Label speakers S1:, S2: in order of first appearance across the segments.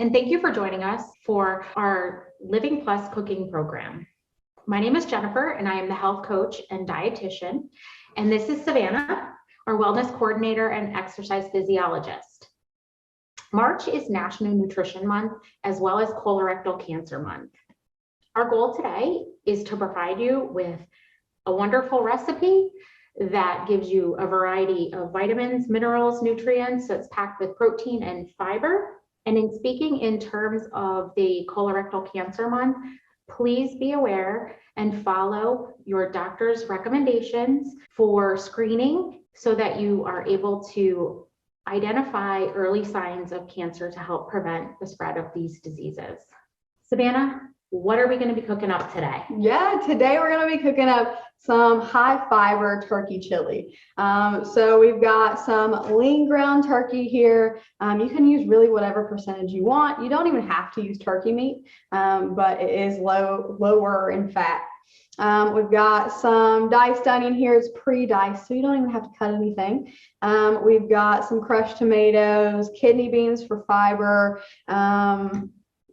S1: and thank you for joining us for our Living Plus cooking program. My name is Jennifer, and I am the health coach and dietitian, and this is Savanna, our wellness coordinator and exercise physiologist. March is National Nutrition Month, as well as Colorectal Cancer Month. Our goal today is to provide you with a wonderful recipe that gives you a variety of vitamins, minerals, nutrients that's packed with protein and fiber. And in speaking in terms of the Colorectal Cancer Month, please be aware and follow your doctor's recommendations for screening so that you are able to identify early signs of cancer to help prevent the spread of these diseases. Savanna, what are we going to be cooking up today?
S2: Yeah, today we're going to be cooking up some high fiber turkey chili. So we've got some lean ground turkey here. You can use really whatever percentage you want. You don't even have to use turkey meat, but it is lower in fat. We've got some diced onion here. It's pre-diced, so you don't even have to cut anything. We've got some crushed tomatoes, kidney beans for fiber,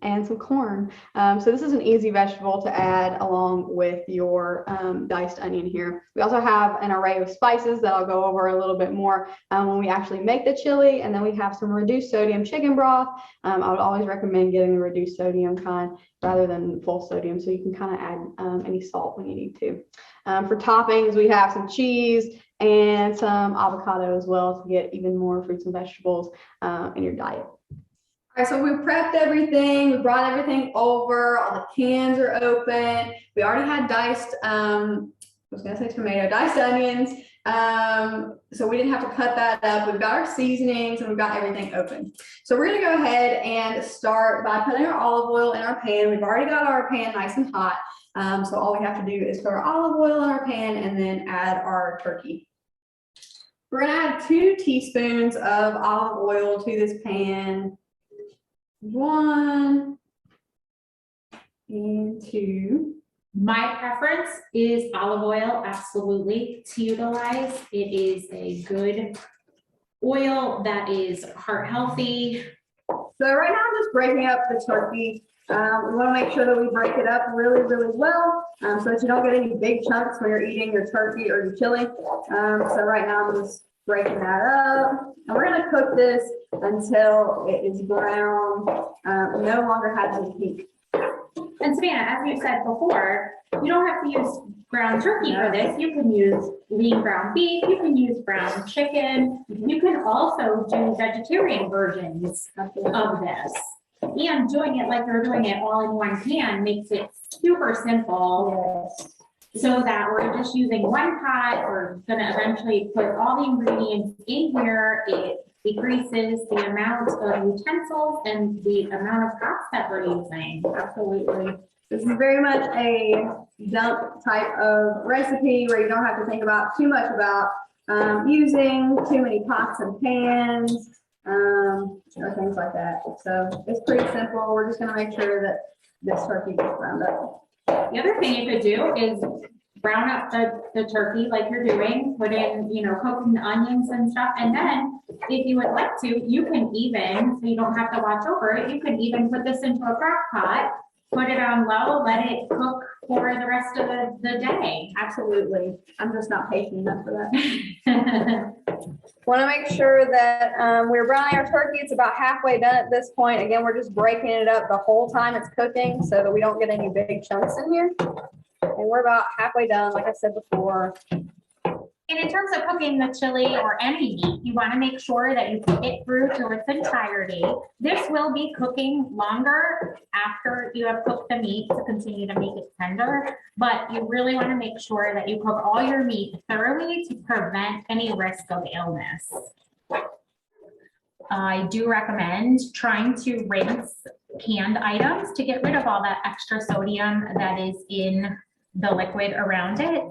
S2: and some corn. So this is an easy vegetable to add along with your diced onion here. We also have an array of spices that I'll go over a little bit more when we actually make the chili. And then we have some reduced sodium chicken broth. I would always recommend getting the reduced sodium kind rather than full sodium, so you can kind of add any salt when you need to. For toppings, we have some cheese and some avocado as well to get even more fruits and vegetables in your diet. All right, so we prepped everything. We brought everything over. All the cans are open. We already had diced, diced onions. So we didn't have to cut that up. We've got our seasonings and we've got everything open. So we're gonna go ahead and start by putting our olive oil in our pan. We've already got our pan nice and hot. So all we have to do is put our olive oil in our pan and then add our turkey. We're gonna add 2 teaspoons of olive oil to this pan. 1 and 2.
S1: My preference is olive oil, absolutely, to utilize. It is a good oil that is heart healthy.
S2: So right now I'm just breaking up the turkey. We want to make sure that we break it up really, really well so that you don't get any big chunks when you're eating your turkey or your chili. So right now I'm just breaking that up. And we're going to cook this until it is brown, no longer has any pink.
S1: And Savanna, as you said before, you don't have to use ground turkey for this. You can use lean ground beef, you can use ground chicken, you can also do vegetarian versions of this. And doing it like you're doing it all in one pan makes it super simple.
S2: Yes.
S1: So that we're just using one pot. We're going to eventually put all the ingredients in here. It decreases the amount of utensils and the amount of pots that we're using.
S2: Absolutely. This is very much a dump type of recipe where you don't have to think about too much about using too many pots and pans or things like that. So it's pretty simple. We're just going to make sure that this turkey gets browned up.
S1: The other thing you could do is brown up the turkey like you're doing, put in, cook the onions and stuff. And then if you would like to, you can even, so you don't have to watch over it, you can even put this into a crock pot, put it on low, let it cook for the rest of the day.
S2: Absolutely. I'm just not patient enough for that. Want to make sure that we're browning our turkey. It's about halfway done at this point. Again, we're just breaking it up the whole time it's cooking so that we don't get any big chunks in here. And we're about halfway done, like I said before.
S1: And in terms of cooking the chili or any meat, you want to make sure that you cook it through to its entirety. This will be cooking longer after you have cooked the meat to continue to make it tender, but you really want to make sure that you cook all your meat thoroughly to prevent any risk of illness. I do recommend trying to rinse canned items to get rid of all that extra sodium that is in the liquid around it.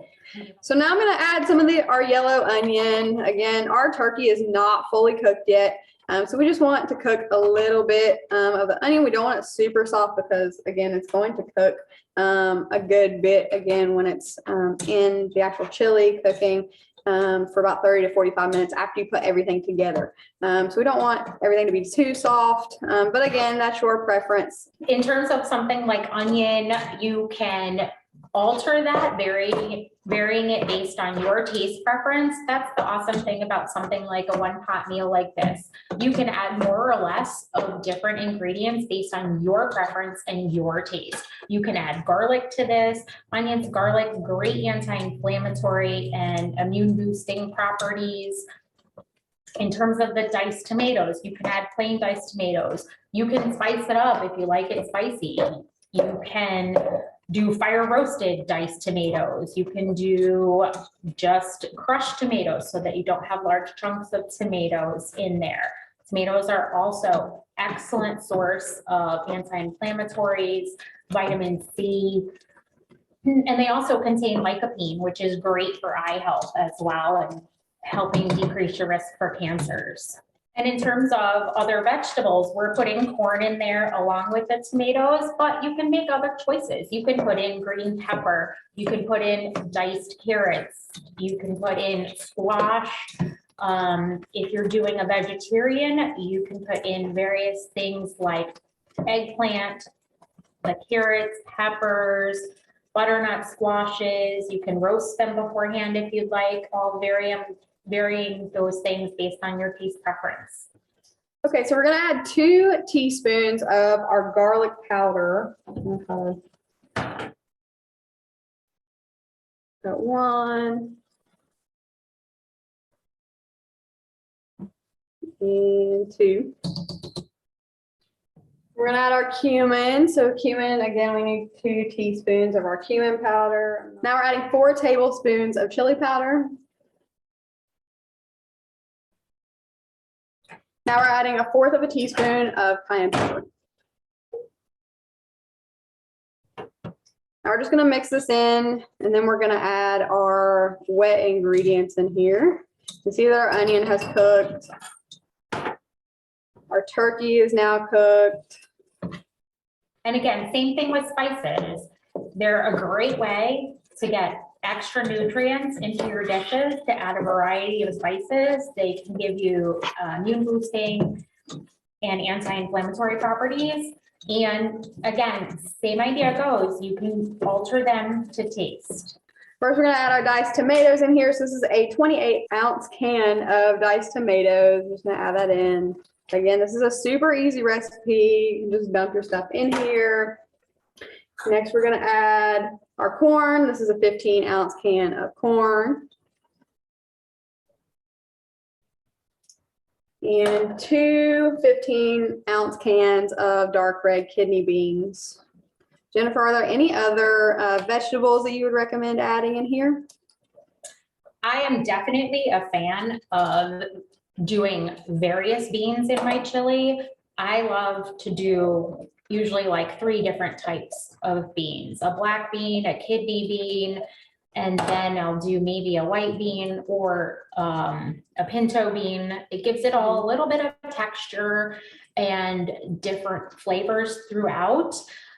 S2: So now I'm going to add some of our yellow onion. Again, our turkey is not fully cooked yet. So we just want to cook a little bit of the onion. We don't want it super soft because, again, it's going to cook a good bit, again, when it's in the actual chili cooking. for about 30 to 45 minutes after you put everything together. So we don't want everything to be too soft, but again, that's your preference.
S1: In terms of something like onion, you can alter that, varying it based on your taste preference. That's the awesome thing about something like a one pot meal like this. You can add more or less of different ingredients based on your preference and your taste. You can add garlic to this. Onions, garlic, great anti-inflammatory and immune boosting properties. In terms of the diced tomatoes, you can add plain diced tomatoes. You can spice it up if you like it spicy. You can do fire roasted diced tomatoes. You can do just crushed tomatoes so that you don't have large chunks of tomatoes in there. Tomatoes are also excellent source of anti-inflammatories, vitamin C, and they also contain lycopene, which is great for eye health as well and helping decrease your risk for cancers. And in terms of other vegetables, we're putting corn in there along with the tomatoes, but you can make other choices. You can put in green pepper, you can put in diced carrots, you can put in squash. If you're doing a vegetarian, you can put in various things like eggplant, the carrots, peppers, butternut squashes. You can roast them beforehand if you'd like, all varying those things based on your taste preference.
S2: Okay, so we're gonna add 2 teaspoons of our garlic powder. Got 1 and 2. We're gonna add our cumin. So cumin, again, we need 2 teaspoons of our cumin powder. Now we're adding 4 tablespoons of chili powder. Now we're adding 1/4 of a teaspoon of cayenne pepper. Now we're just gonna mix this in, and then we're gonna add our wet ingredients in here. You see that our onion has cooked. Our turkey is now cooked.
S1: And again, same thing with spices. They're a great way to get extra nutrients into your dishes, to add a variety of spices. They can give you immune boosting and anti-inflammatory properties. And again, same idea goes, you can alter them to taste.
S2: First, we're gonna add our diced tomatoes in here. So this is a 28-ounce can of diced tomatoes. Just gonna add that in. Again, this is a super easy recipe. You can just dump your stuff in here. Next, we're gonna add our corn. This is a 15-ounce can of corn. And 2 15-ounce cans of dark red kidney beans. Jennifer, are there any other vegetables that you would recommend adding in here?
S1: I am definitely a fan of doing various beans in my chili. I love to do usually like 3 different types of beans, a black bean, a kidney bean, and then I'll do maybe a white bean or a pinto bean. It gives it all a little bit of texture and different flavors throughout.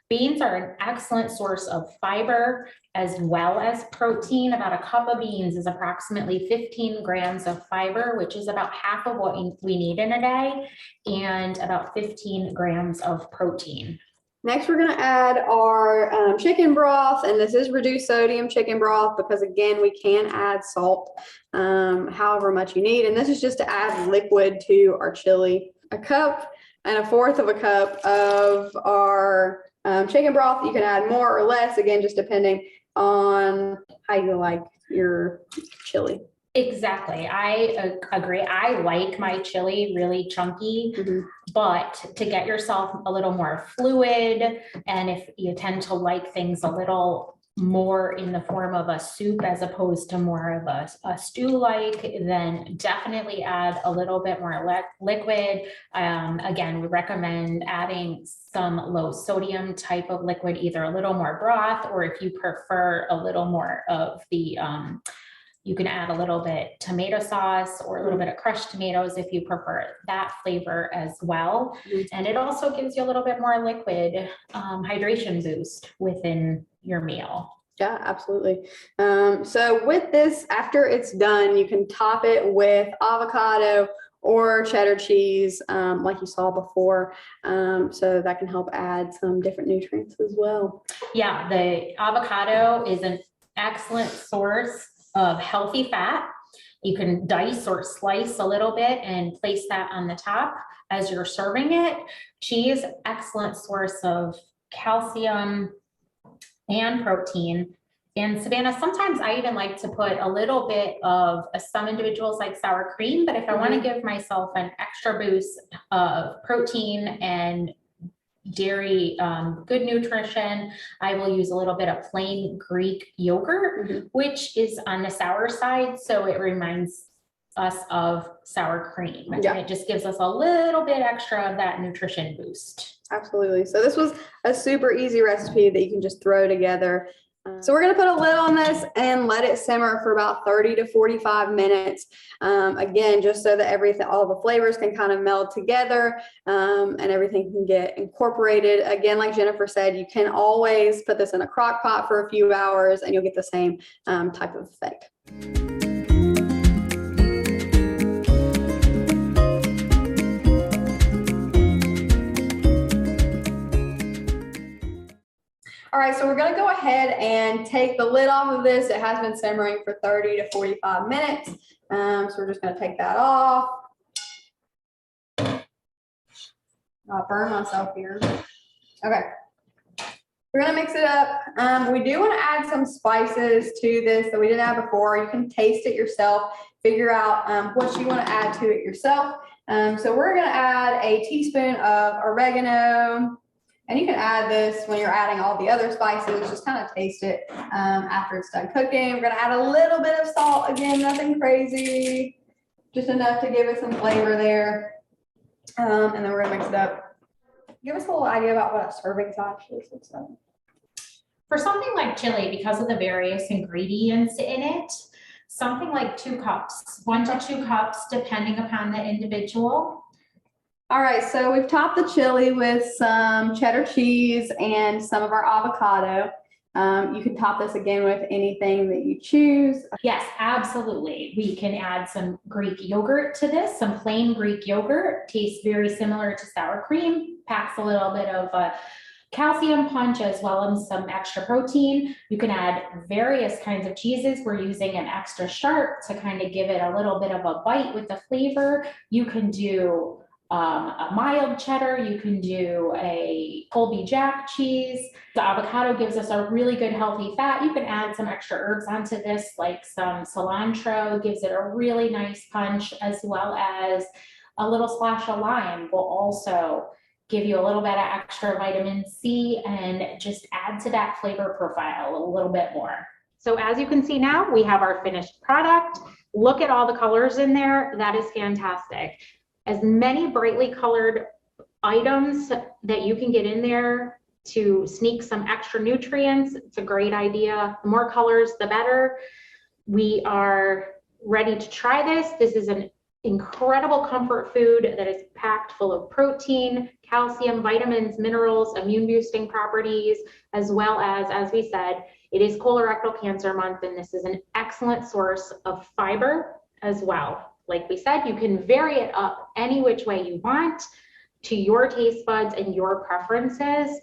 S1: Beans are an excellent source of fiber as well as protein. About a cup of beans is approximately 15 grams of fiber, which is about half of what we need in a day, and about 15 grams of protein.
S2: Next, we're going to add our chicken broth, and this is reduced sodium chicken broth because, again, we can add salt however much you need, and this is just to add liquid to our chili. A cup and 1/4 of a cup of our chicken broth. You can add more or less, again, just depending on how you like your chili.
S1: Exactly. I agree. I like my chili really chunky, but to get yourself a little more fluid, and if you tend to like things a little more in the form of a soup as opposed to more of a stew-like, then definitely add a little bit more liquid. Again, we recommend adding some low sodium type of liquid, either a little more broth, or if you prefer a little more of the you can add a little bit tomato sauce or a little bit of crushed tomatoes if you prefer that flavor as well. And it also gives you a little bit more liquid hydration boost within your meal.
S2: Yeah, absolutely. So with this, after it's done, you can top it with avocado or cheddar cheese, like you saw before. So that can help add some different nutrients as well.
S1: Yeah, the avocado is an excellent source of healthy fat. You can dice or slice a little bit and place that on the top as you're serving it. Cheese, excellent source of calcium and protein. And Savannah, sometimes I even like to put a little bit of, some individuals like sour cream, but if I want to give myself an extra boost of protein and dairy, good nutrition, I will use a little bit of plain Greek yogurt, which is on the sour side. So it reminds us of sour cream.
S2: Yeah.
S1: And it just gives us a little bit extra of that nutrition boost.
S2: Absolutely. So this was a super easy recipe that you can just throw together. So we're going to put a lid on this and let it simmer for about 30 to 45 minutes. Again, just so that all the flavors can kind of meld together, and everything can get incorporated. Again, like Jennifer said, you can always put this in a crock pot for a few hours and you'll get the same type of effect. All right, so we're going to go ahead and take the lid off of this. It has been simmering for 30 to 45 minutes. So we're just going to take that off. I'll burn myself here. Okay. We're going to mix it up. We do want to add some spices to this that we didn't add before. You can taste it yourself, figure out what you want to add to it yourself. So we're going to add a teaspoon of oregano. And you can add this when you're adding all the other spices, just kind of taste it after it's done cooking. We're gonna add a little bit of salt, again, nothing crazy, just enough to give it some flavor there. And then we're gonna mix it up. Give us a little idea about what a serving size looks like.
S1: For something like chili, because of the various ingredients in it, something like 2 cups, 1 to 2 cups, depending upon the individual.
S2: All right, so we've topped the chili with some cheddar cheese and some of our avocado. You can top this again with anything that you choose.
S1: Yes, absolutely. We can add some Greek yogurt to this, some plain Greek yogurt. Tastes very similar to sour cream, packs a little bit of a calcium punch as well as some extra protein. You can add various kinds of cheeses. We're using an extra sharp to kind of give it a little bit of a bite with the flavor. You can do a mild cheddar, you can do a Colby Jack cheese. The avocado gives us a really good healthy fat. You can add some extra herbs onto this, like some cilantro, gives it a really nice punch, as well as a little splash of lime will also give you a little bit of extra vitamin C and just add to that flavor profile a little bit more. So as you can see now, we have our finished product. Look at all the colors in there. That is fantastic. As many brightly colored items that you can get in there to sneak some extra nutrients, it's a great idea. The more colors, the better. We are ready to try this. This is an incredible comfort food that is packed full of protein, calcium, vitamins, minerals, immune boosting properties, as well as we said, it is colorectal cancer month, and this is an excellent source of fiber as well. Like we said, you can vary it up any which way you want to your taste buds and your preferences.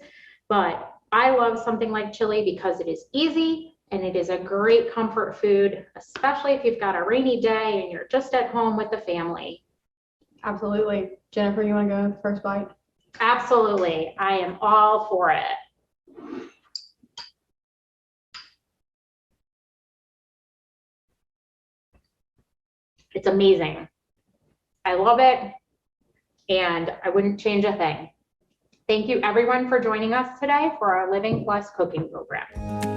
S1: But I love something like chili because it is easy and it is a great comfort food, especially if you've got a rainy day and you're just at home with the family.
S2: Absolutely. Jennifer, you want to go with the first bite?
S1: Absolutely. I am all for it. It's amazing. I love it, and I wouldn't change a thing. Thank you everyone for joining us today for our Living Plus cooking program.